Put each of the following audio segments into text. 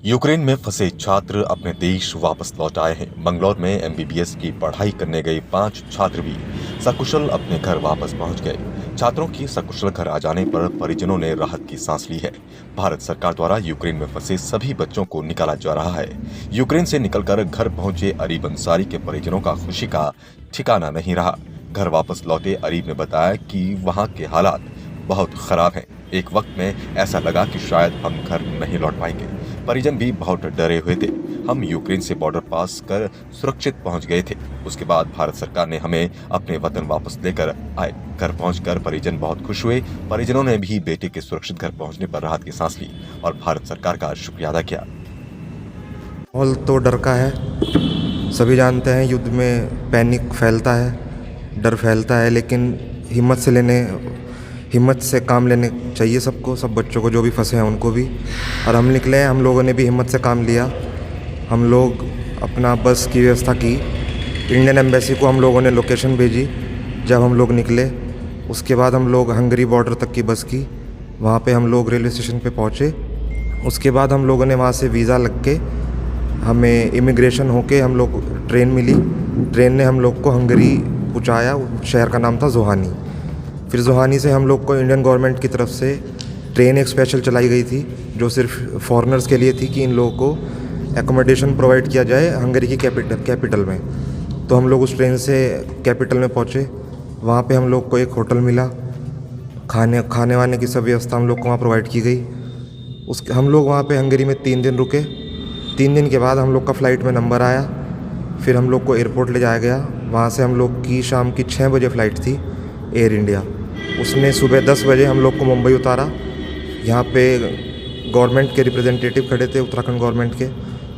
Ukraine में फंसे छात्र अपने देश वापस लौट आए हैं। बंगलौर में एमबीबीएस की पढ़ाई करने गए 5 छात्र भी सकुशल अपने घर वापस पहुंच गए। छात्रों की सकुशल घर आ जाने पर परिजनों ने राहत की सांस ली है। भारत सरकार द्वारा यूक्रेन में फंसे सभी बच्चों को निकाला जा रहा है। यूक्रेन से निकलकर घर पहुंचे अरीब अंसारी के परिजनों का खुशी का ठिकाना नहीं रहा। घर वापस लौटे अरीब ने बताया कि वहाँ के हालात बहुत खराब हैं। एक वक्त में ऐसा लगा कि शायद हम घर नहीं लौट पाएंगे। परिजन भी बहुत डरे हुए थे। हम यूक्रेन से बॉर्डर पास कर सुरक्षित पहुंच गए थे। उसके बाद भारत सरकार ने हमें अपने वतन वापस लेकर आए। घर पहुंचकर परिजन बहुत खुश हुए। परिजनों ने भी बेटे के सुरक्षित घर पहुंचने पर राहत की सांस ली और भारत सरकार का शुक्रिया अदा किया। माहौल तो डर का है। सभी जानते हैं युद्ध में पैनिक फैलता है, डर फैलता है, लेकिन हिम्मत से काम लेने चाहिए सबको, सब बच्चों को जो भी फंसे हैं उनको भी। और हम निकले हैं, हम लोगों ने भी हिम्मत से काम लिया। हम लोग अपना बस की व्यवस्था की। इंडियन एम्बेसी को हम लोगों ने लोकेशन भेजी। जब हम लोग निकले उसके बाद हम लोग हंगरी बॉर्डर तक की बस की। वहाँ पे हम लोग रेलवे स्टेशन पे पहुँचे। उसके बाद हम लोगों ने वहाँ से वीज़ा लग के हमें इमिग्रेशन होके हम लोग ट्रेन मिली। ट्रेन ने हम लोग को हंगरी पहुँचाया। शहर का नाम था जोहानी। फिर जोहानी से हम लोग को इंडियन गवर्नमेंट की तरफ से ट्रेन एक स्पेशल चलाई गई थी जो सिर्फ फॉरेनर्स के लिए थी कि इन लोगों को एकोमोडेशन प्रोवाइड किया जाए हंगरी की कैपिटल में। तो हम लोग उस ट्रेन से कैपिटल में पहुँचे। वहाँ पे हम लोग को एक होटल मिला। खाने वाने की सब व्यवस्था हम लोग को वहाँ प्रोवाइड की गई। हम लोग वहाँ पे हंगरी में 3 दिन रुके। 3 दिन के बाद हम लोग का फ़्लाइट में नंबर आया। फिर हम लोग को एयरपोर्ट ले जाया गया। वहाँ से हम लोग की शाम की 6 बजे फ़्लाइट थी एयर इंडिया। उसने सुबह 10 बजे हम लोग को मुंबई उतारा। यहाँ पे गवर्नमेंट के रिप्रेजेंटेटिव खड़े थे, उत्तराखंड गवर्नमेंट के।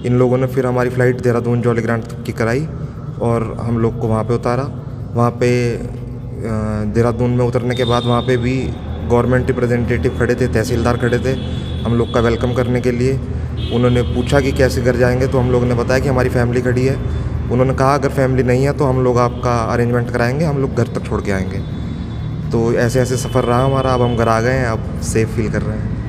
इन लोगों ने फिर हमारी फ़्लाइट देहरादून जौलीग्रांट तक की कराई और हम लोग को वहाँ पे उतारा। वहाँ पे देहरादून में उतरने के बाद वहाँ पे भी गवर्नमेंट रिप्रेजेंटेटिव खड़े थे, तहसीलदार खड़े थे हम लोग का वेलकम करने के लिए। उन्होंने पूछा कि कैसे घर जाएंगे, तो हम लोग ने बताया कि हमारी फैमिली खड़ी है। उन्होंने कहा अगर फैमिली नहीं है तो हम लोग आपका अरेंजमेंट कराएंगे, हम लोग घर तक छोड़ के आएंगे। तो ऐसे ऐसे सफ़र रहा हमारा। अब हम घर आ गए हैं, अब सेफ़ फील कर रहे हैं।